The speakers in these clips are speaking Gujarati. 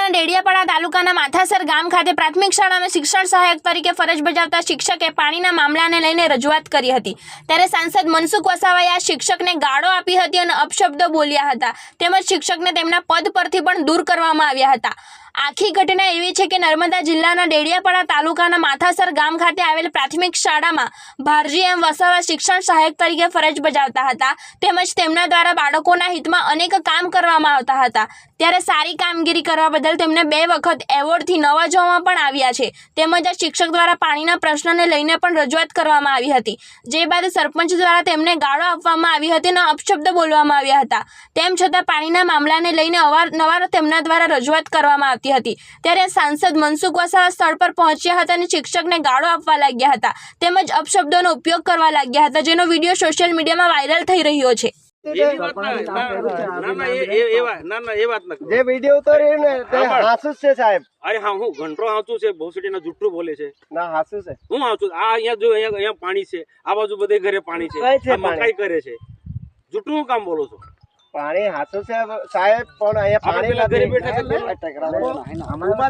જિલ્લાના ડેડિયાપાડા તાલુકાના માથાસર ગામ ખાતે પ્રાથમિક શાળામાં શિક્ષણ સહાયક તરીકે ફરજ બજાવતા શિક્ષકે પાણીના મામલાને લઈને રજૂઆત કરી હતી। ત્યારે સાંસદ મનસુખ વસાવાએ આ શિક્ષકને ગાળો આપી હતી અને અપશબ્દો બોલ્યા હતા તેમજ શિક્ષકને તેમના પદ પરથી પણ દૂર કરવામાં આવ્યા હતા। આખી ઘટના એવી છે કે નર્મદા જિલ્લાના ડેડિયાપાડા તાલુકાના માથાસર ગામ ખાતે આવેલ પ્રાથમિક શાળામાં ભારજી એમ વસાવા શિક્ષણ સહાયક તરીકે ફરજ બજાવતા હતા તેમજ તેમના દ્વારા બાળકોના હિતમાં અનેક કામ કરવામાં આવતા હતા। ત્યારે સારી કામગીરી કરવા બદલ તેમને 2 વખત એવોર્ડથી નવાજવામાં પણ આવ્યા છે તેમજ આ શિક્ષક દ્વારા પાણીના પ્રશ્નને લઈને પણ રજૂઆત કરવામાં આવી હતી, જે બાદ સરપંચ દ્વારા તેમને ગાળો આપવામાં આવી હતી અને અપશબ્દ બોલવામાં આવ્યા હતા। તેમ છતાં પાણીના મામલાને લઈને અવારનવાર તેમના દ્વારા રજૂઆત કરવામાં આવી હતી। ત્યારે સાંસદ મનસુખ વસાવા સ્થળ પર પહોંચ્યા હતા અને શિક્ષકને ગાળો આપવા લાગ્યા હતા તેમજ અપશબ્દોનો ઉપયોગ કરવા લાગ્યા હતા, જેનો વિડીયો સોશિયલ મીડિયામાં વાયરલ થઈ રહ્યો છે। જે વિડિયો ઉતાર્યો ને તે હાસુ છે સાહેબ। અરે હા હું ઘંટો હાચું છે ભોસડીના જુઠ્ઠું બોલે છે ના હાસુ છે હું હાચું આ અહીંયા જો અહીંયા પાણી છે આ બાજુ બધે ઘરે પાણી છે મકાઈ કરે છે જુઠ્ઠું હું કામ બોલો છો પાણી હાસુ છે સાહેબ પણ અહીંયા પાણી ઘરે બેઠા છે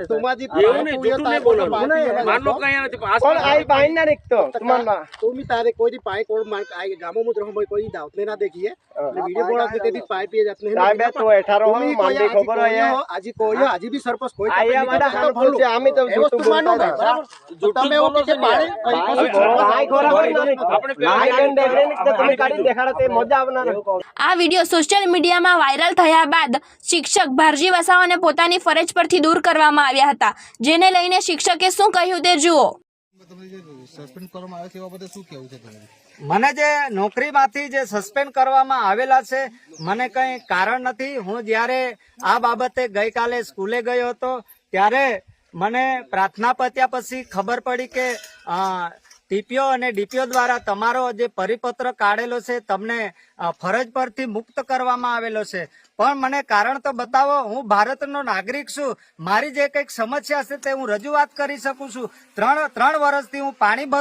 તમાજી એવું નહીં જુઠ્ઠું નહીં બોલો માનલો કઈ નથી પણ આઈ પાણી ના નીકતો તમારા तुम्ही तारे कोई पाई कोड मार आए गामों में रहो कोई दावत ना देखिए वीडियो बोला ते भी पाई पिए जाते हैं સાહેબ તો 18 હો માંડી ખબર હોય आजी कोई आजी भी सरपंच कोई આયા માડા હાલ છે આમી તો જૂઠું બોલતા બરાબર તમે એવું કે પાણી પાણી ખોરા આપણે પાણી ગંડે નીકતો તમે કાઢી દેખાડો તે મજા આવનાર। આ વિડીયો સોશિયલ મીડિયામાં વાયરલ થયા બાદ શિક્ષક ભારજી વસાવાને પોતાની ફરજ પરથી દૂર કરવામાં આવ્યા હતા, જેને લઈને શિક્ષકે શું કહ્યું તે જુઓ। મને જે નોકરીમાંથી જે સસ્પેન્ડ કરવામાં આવેલા છે મને કંઈ કારણ નથી। હું જ્યારે આ બાબતે ગઈકાલે સ્કૂલે ગયો હતો ત્યારે મને પ્રાર્થના પત્યા પછી ખબર પડી કે ટીપીઓ અને ડીપીઓ દ્વારા તમારો જે પરિપત્ર કાઢેલો છે તમને ફરજ પરથી મુક્ત કરવામાં આવેલો છે, પણ મને કારણ તો બતાવો। હું ભારતનો નાગરિક છું, મારી જે કંઈક સમસ્યા છે તે હું રજૂઆત કરી શકું છું। ત્રણ વર્ષથી હું પાણી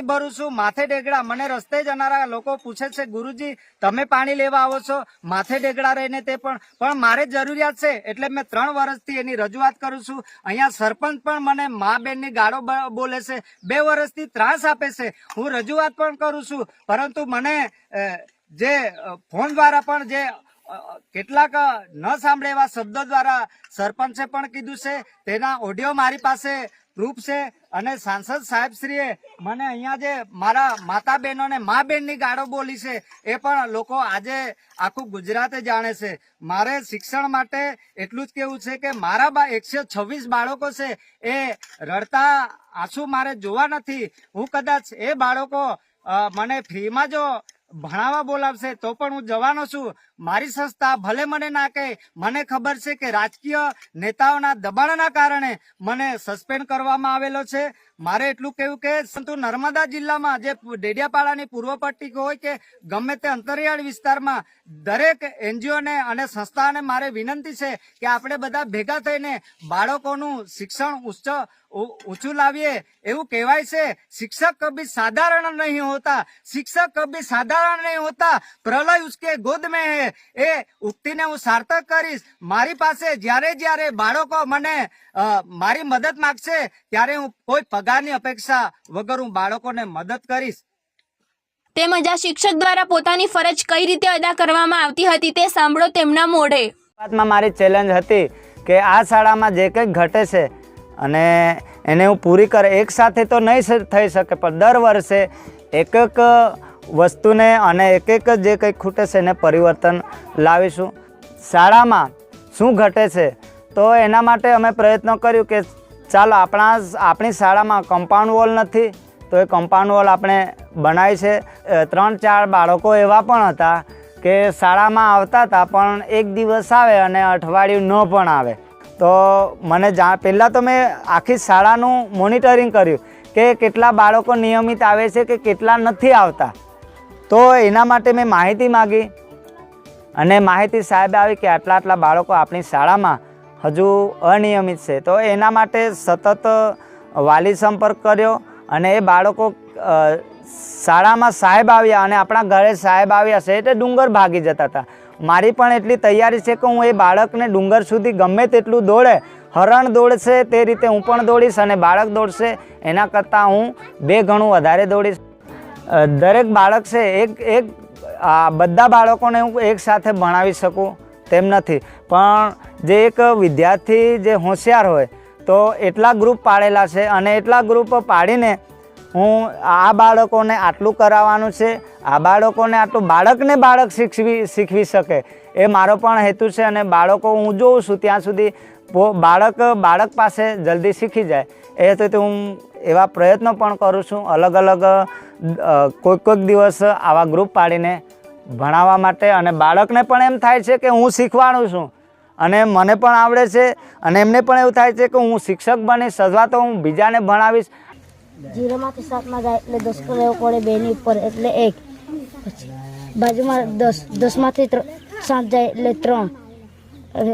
ભરું છું માથે ડેગડા। મને રસ્તે જનારા લોકો પૂછે છે ગુરુજી તમે પાણી લેવા આવો છો માથે ડેગડા રહીને, તે પણ મારે જરૂરિયાત છે એટલે મેં 3 વર્ષથી એની રજૂઆત કરું છું। અહીંયા સરપંચ પણ મને મા બેનની ગાળો બોલે છે, 2 વર્ષથી ત્રાસ આપે છે, હું રજૂઆત પણ કરું છું, પરંતુ મને જે ફોન દ્વારા પણ જે કેટલાક ન સાંભળે એવા શબ્દો દ્વારા સરપંચે પણ કીધું છે, તેના ઓડિયો મારી પાસે પ્રૂફ છે। અને સાંસદ સાહેબશ્રીએ મને અહીંયા જે મારા માતા બહેનોને મા બેનની ગાળો બોલી છે એ પણ લોકો આજે આખું ગુજરાતે જાણે છે। મારે શિક્ષણ માટે એટલું જ કેવું છે કે મારા 126 બાળકો છે એ રડતા આંસુ મારે જોવા નથી। હું કદાચ એ બાળકો મને ફ્રીમાં જો ભણાવવા બોલાવશે તો પણ હું જવાનો છું। મારી સંસ્થા ભલે મને ના કહે, મને ખબર છે કે રાજકીય નેતાઓના દબાણના કારણે મને સસ્પેન્ડ કરવામાં આવેલો છે। મારે એટલું કહેવું કે સંતુ નર્મદા જિલ્લામાં જે ડેડિયાપાડાની પૂર્વ પટ્ટી હોય કે ગમે તે અંતરિયાળ વિસ્તારમાં દરેક એનજીઓને અને સંસ્થાને મારે વિનંતી છે કે આપણે બધા ભેગા થઈને બાળકોનું શિક્ષણ ઊંચું લાવીએ। એવું કહેવાય છે શિક્ષક કભી સાધારણ નહીં હોતા, શિક્ષક કભી સાધારણ નહીં હોતા, પ્રલય ઉસકે ગોદ में है। એ ઉક્તિને હું સાર્થક કરીશ। મારી પાસે જ્યારે બાળકો મને મારી મદદ માંગશે ત્યારે હું કોઈ પગારની અપેક્ષા વગર હું બાળકોને મદદ કરીશ। તેમજ આ શિક્ષક દ્વારા પોતાની ફરજ કઈ રીતે અદા કરવામાં આવતી હતી તે સાંભળો તેમના મોઢે। વાતમાં મારી ચેલેન્જ હતી કે આ શાળામાં જે કંઈક ઘટે છે અને એને હું પૂરી કરે, એક સાથે તો નહીં થઈ શકે પણ દર વર્ષે એક વસ્તુને અને એક જે કંઈક ખૂટે છે એને પરિવર્તન લાવીશું। શાળામાં શું ઘટે છે તો એના માટે અમે પ્રયત્ન કર્યું કે ચાલો આપણી શાળામાં કમ્પાઉન્ડ વોલ નથી તો એ કમ્પાઉન્ડ વોલ આપણે બનાવી છે। 3-4 બાળકો એવા પણ હતા કે શાળામાં આવતા હતા પણ એક દિવસ આવે અને અઠવાડિયું ન પણ આવે, તો મને પહેલાં તો મેં આખી શાળાનું મોનિટરિંગ કર્યું કે કેટલા બાળકો નિયમિત આવે છે કે કેટલા નથી આવતા। તો એના માટે મેં માહિતી માગી અને માહિતી સાહેબ આવી કે આટલા બાળકો આપણી શાળામાં હજુ અનિયમિત છે, તો એના માટે સતત વાલી સંપર્ક કર્યો અને એ બાળકો શાળામાં સાહેબ આવ્યા અને આપણા ઘરે સાહેબ આવ્યા છે એટલે ડુંગર ભાગી જતા હતા। મારી પણ એટલી તૈયારી છે કે હું એ બાળકને ડુંગર સુધી ગમે તેટલું દોડે, હરણ દોડશે તે રીતે હું પણ દોડીશ અને બાળક દોડશે એના કરતાં હું 2 ગણું વધારે દોડીશ. દરેક બાળક છે એક બધા બાળકોને હું એક સાથે ભણાવી શકું તેમ નથી, પણ જે એક વિદ્યાર્થી જે હોશિયાર હોય તો એટલા ગ્રુપ પાડેલા છે અને એટલા ગ્રુપ પાડીને હું આ બાળકોને આટલું કરાવવાનું છે, આ બાળકોને આટલું, બાળકને બાળક શીખવી શકે એ મારો પણ હેતુ છે. અને બાળકો હું જોઉં છું ત્યાં સુધી બાળક પાસે જલ્દી શીખી જાય એ હેતુથી હું એવા પ્રયત્નો પણ કરું છું. અલગ અલગ કોઈક દિવસ આવા ગ્રુપ પાડીને ભણાવવા માટે, અને બાળકને પણ એમ થાય છે કે હું શીખવાડું છું અને મને પણ આવડે છે અને એમને પણ એવું થાય છે કે હું શિક્ષક બનીશ અથવા તો હું બીજાને ભણાવીશ. 0 માંથી 7 માં જાય એટલે 10 કરવો પડે, 2 ની ઉપર એટલે 1, પછી બાજુમાં 10 માંથી 7 જાય એટલે 3, અને